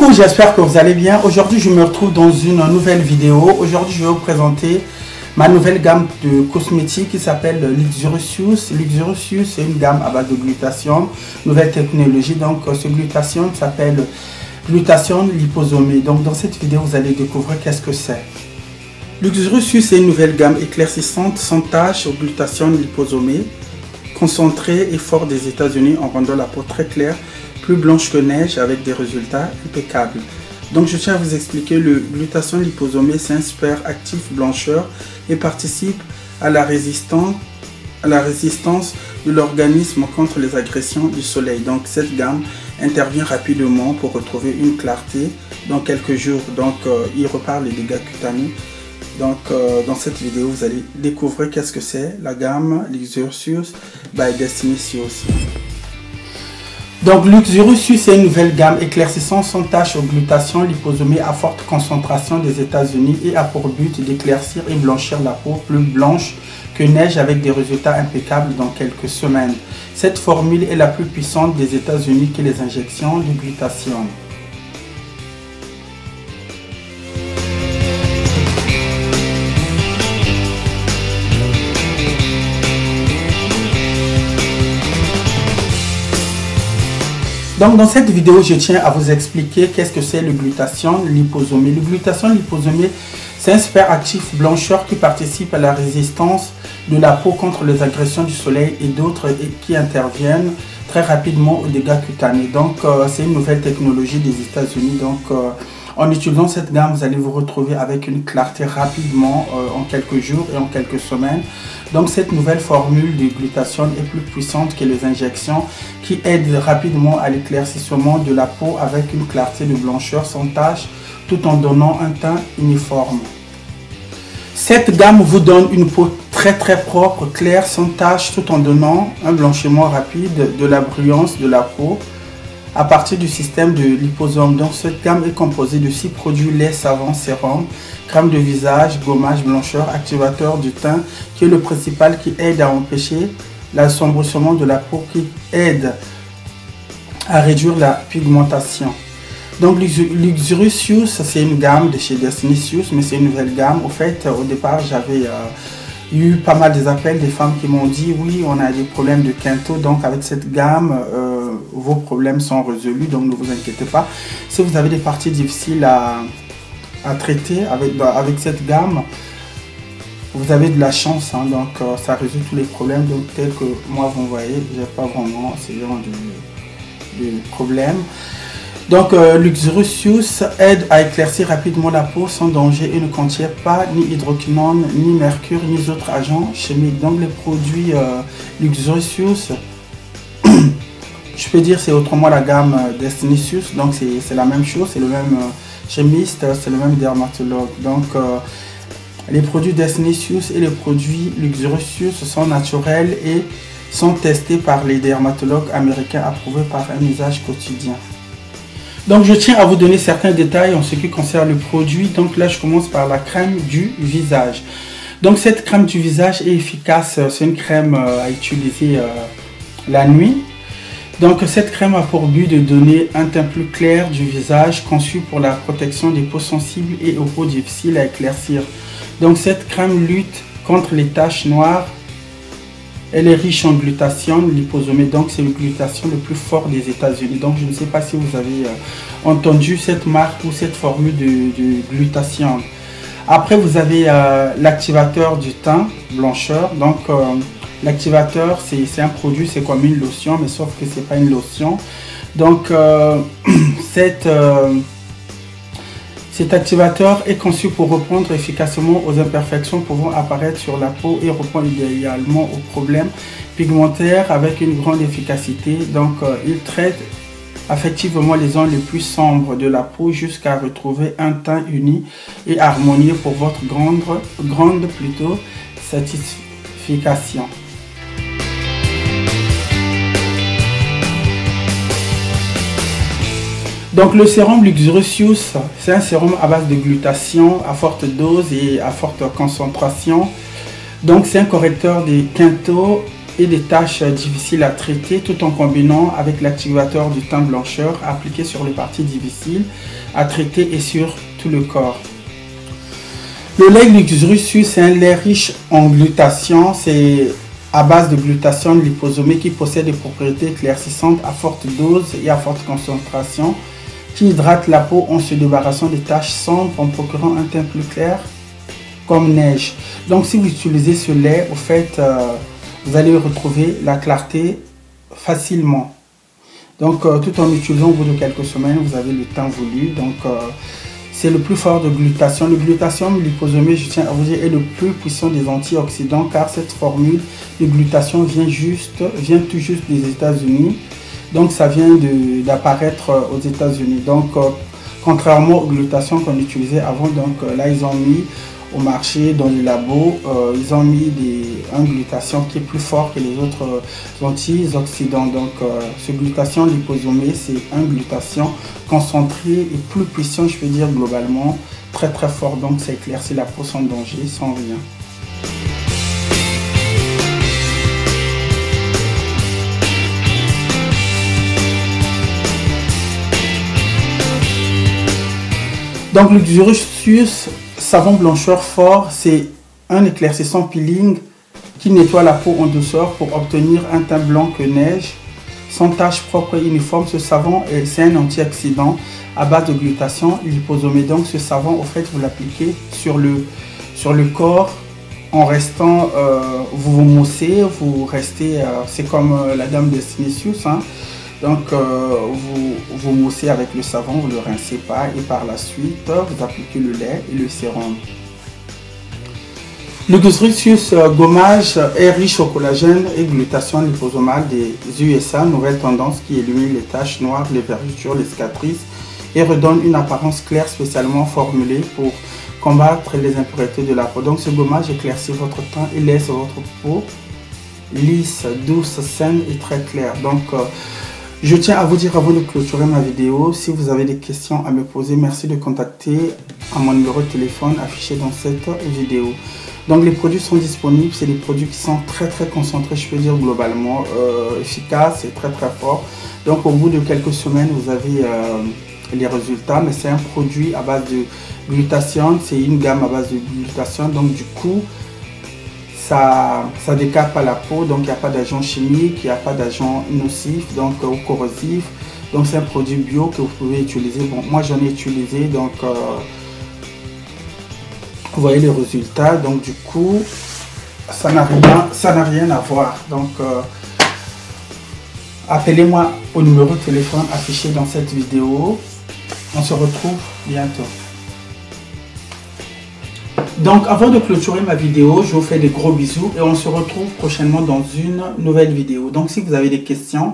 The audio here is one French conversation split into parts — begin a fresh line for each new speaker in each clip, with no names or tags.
Coucou, j'espère que vous allez bien. Aujourd'hui, je me retrouve dans une nouvelle vidéo. Aujourd'hui, je vais vous présenter ma nouvelle gamme de cosmétiques qui s'appelle Luxurious. Luxurious, c'est une gamme à base de glutathione, nouvelle technologie. Donc, ce glutathione s'appelle glutathione liposomée. Donc, dans cette vidéo, vous allez découvrir qu'est-ce que c'est. Luxurious, c'est une nouvelle gamme éclaircissante sans tache au glutathione liposomée, concentré et fort des États-Unis en rendant la peau très claire, plus blanche que neige avec des résultats impeccables. Donc je tiens à vous expliquer, le glutathione liposomé, c'est un super actif blancheur et participe à la résistance de l'organisme contre les agressions du soleil. Donc cette gamme intervient rapidement pour retrouver une clarté dans quelques jours. Donc il repart les dégâts cutanés. Donc dans cette vidéo, vous allez découvrir qu'est-ce que c'est la gamme Luxurious by Destinicious. Donc Luxurious, c'est une nouvelle gamme éclaircissante sans tache au glutathione liposomé à forte concentration des États-Unis et a pour but d'éclaircir et blanchir la peau plus blanche que neige avec des résultats impeccables dans quelques semaines. Cette formule est la plus puissante des États-Unis que les injections de glutathione. Donc dans cette vidéo, je tiens à vous expliquer qu'est-ce que c'est le glutathione liposomé. Le glutathione liposomé, c'est un super actif blancheur qui participe à la résistance de la peau contre les agressions du soleil et d'autres qui interviennent très rapidement aux dégâts cutanés. Donc c'est une nouvelle technologie des États-Unis. Donc en utilisant cette gamme, vous allez vous retrouver avec une clarté rapidement en quelques jours et en quelques semaines. Donc cette nouvelle formule de glutathione est plus puissante que les injections qui aident rapidement à l'éclaircissement de la peau avec une clarté de blancheur sans tache tout en donnant un teint uniforme. Cette gamme vous donne une peau très propre, claire, sans tache tout en donnant un blanchiment rapide, de la brillance de la peau à partir du système de liposome. Donc cette gamme est composée de 6 produits: lait, savon, sérum, crème de visage, gommage, blancheur, activateur du teint, qui est le principal, qui aide à empêcher l'assombrissement de la peau, qui aide à réduire la pigmentation. Donc Luxurious, c'est une gamme de chez Destinicious, mais c'est une nouvelle gamme. Au fait, au départ, j'avais eu pas mal des appels des femmes qui m'ont dit oui, on a des problèmes de quinto, donc avec cette gamme vos problèmes sont résolus, donc ne vous inquiétez pas. Si vous avez des parties difficiles à traiter avec cette gamme, vous avez de la chance, hein, donc ça résout tous les problèmes. Donc tel que moi vous voyez, j'ai pas vraiment ce genre de problème. Donc Luxurious aide à éclaircir rapidement la peau sans danger et ne contient pas ni hydroquinone, ni mercure, ni autres agents chimiques. Donc les produits Luxurious, je peux dire c'est autrement la gamme Destinicious. Donc c'est la même chose, c'est le même chimiste, c'est le même dermatologue. Donc les produits Destinicious et les produits Luxurious sont naturels et sont testés par les dermatologues américains, approuvés par un usage quotidien. Donc je tiens à vous donner certains détails en ce qui concerne le produit. Donc là je commence par la crème du visage. Donc cette crème du visage est efficace, c'est une crème à utiliser la nuit. Donc cette crème a pour but de donner un teint plus clair du visage, conçu pour la protection des peaux sensibles et aux peaux difficiles à éclaircir. Donc cette crème lutte contre les taches noires. Elle est riche en glutathione liposomé, donc c'est le glutathione le plus fort des États-Unis. Donc je ne sais pas si vous avez entendu cette marque ou cette formule de glutathione. Après vous avez l'activateur du teint blancheur. Donc l'activateur c'est un produit, c'est comme une lotion, mais sauf que c'est pas une lotion. Donc cet activateur est conçu pour répondre efficacement aux imperfections pouvant apparaître sur la peau et répondre idéalement aux problèmes pigmentaires avec une grande efficacité. Donc il traite effectivement les zones les plus sombres de la peau jusqu'à retrouver un teint uni et harmonieux pour votre grande satisfaction. Donc le sérum Luxurious, c'est un sérum à base de glutathione à forte dose et à forte concentration. Donc c'est un correcteur des quintaux et des tâches difficiles à traiter tout en combinant avec l'activateur du teint blancheur appliqué sur les parties difficiles à traiter et sur tout le corps. Le lait Luxurious, c'est un lait riche en glutathion. C'est à base de glutathione liposomée qui possède des propriétés éclaircissantes à forte dose et à forte concentration qui hydrate la peau en se débarrassant des taches sombres en procurant un teint plus clair comme neige. Donc si vous utilisez ce lait, au fait, vous allez retrouver la clarté facilement. Donc tout en utilisant au bout de quelques semaines, vous avez le teint voulu. Donc c'est le plus fort de glutathion. Le glutathion liposomé, je tiens à vous dire, est le plus puissant des antioxydants car cette formule de glutathion vient tout juste des États-Unis. Donc ça vient d'apparaître aux États-Unis. Donc contrairement aux glutations qu'on utilisait avant, donc là ils ont mis au marché dans les labos, ils ont mis un glutathion qui est plus fort que les autres antioxydants. Donc ce glutathion liposomé, c'est un glutathion concentré et plus puissant, je peux dire globalement, très très fort. Donc ça éclaircit la peau sans danger, sans rien. Donc le Luxurious savon blancheur fort, c'est un éclaircissant peeling qui nettoie la peau en douceur pour obtenir un teint blanc que neige, sans taches propres et uniformes. Ce savon, c'est un antioxydant à base de glutathion liposomée. Donc ce savon, au fait, vous l'appliquez sur le corps en restant, vous vous moussez, vous restez, c'est comme la dame de Sinisius, hein. Donc vous moussez avec le savon, vous ne le rincez pas et par la suite vous appliquez le lait et le sérum. Le Luxurious gommage est riche au collagène et glutathion liposomale des USA, nouvelle tendance qui élimine les taches noires, les vergetures, les cicatrices et redonne une apparence claire spécialement formulée pour combattre les impuretés de la peau. Donc ce gommage éclaircit votre teint et laisse votre peau lisse, douce, saine et très claire. Donc je tiens à vous dire avant de clôturer ma vidéo, si vous avez des questions à me poser, merci de contacter à mon numéro de téléphone affiché dans cette vidéo. Donc les produits sont disponibles, c'est des produits qui sont très très concentrés, je peux dire globalement, efficaces et très très forts. Donc au bout de quelques semaines, vous avez les résultats, mais c'est un produit à base de glutathion, c'est une gamme à base de glutathion, donc du coup, ça ne décale pas la peau, donc il n'y a pas d'agent chimique, il n'y a pas d'agent nocif, donc ou corrosif. Donc c'est un produit bio que vous pouvez utiliser. Bon, moi j'en ai utilisé, donc vous voyez les résultats. Donc du coup, ça n'a rien à voir. Donc appelez-moi au numéro de téléphone affiché dans cette vidéo. On se retrouve bientôt. Donc avant de clôturer ma vidéo, je vous fais des gros bisous et on se retrouve prochainement dans une nouvelle vidéo. Donc si vous avez des questions,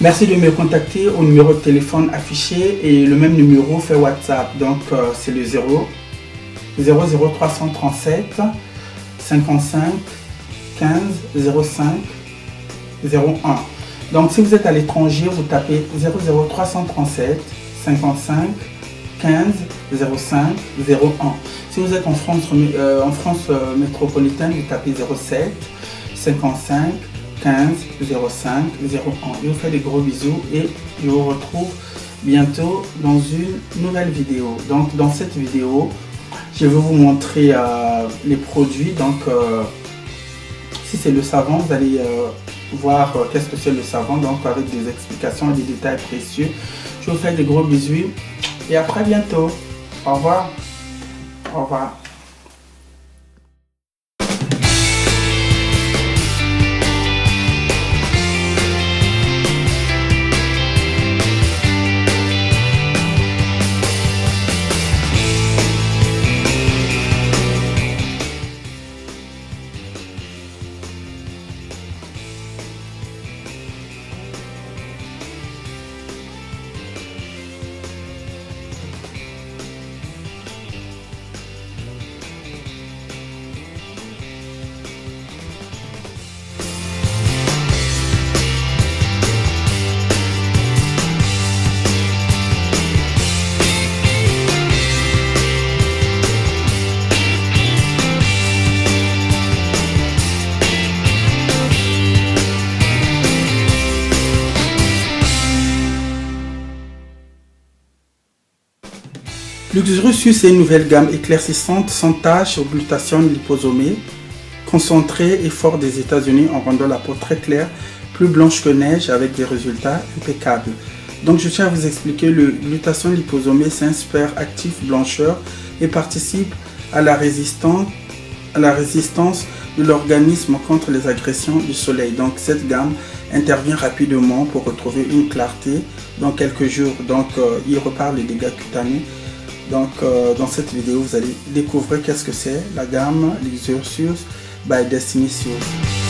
merci de me contacter au numéro de téléphone affiché et le même numéro fait WhatsApp. Donc c'est le 00337 55 15 05 01. Donc si vous êtes à l'étranger, vous tapez 00337 55 15 05 01. Si vous êtes en France métropolitaine, vous tapez 07 55 15 05 01. Je vous fais des gros bisous et je vous retrouve bientôt dans une nouvelle vidéo. Donc dans cette vidéo, je vais vous montrer les produits. Donc si c'est le savon, vous allez voir qu'est-ce que c'est le savon, donc avec des explications et des détails précieux. Je vous fais des gros bisous et à très bientôt. Au revoir. Au revoir. Luxurious est une nouvelle gamme éclaircissante sans tache au glutathione liposomé, concentré et fort des États-Unis en rendant la peau très claire, plus blanche que neige avec des résultats impeccables. Donc je tiens à vous expliquer, le glutathione liposomé, c'est un super actif blancheur et participe à la résistance de l'organisme contre les agressions du soleil. Donc cette gamme intervient rapidement pour retrouver une clarté dans quelques jours. Donc il repart les dégâts cutanés. Donc dans cette vidéo vous allez découvrir qu'est-ce que c'est la gamme Luxurious by Destiny Science.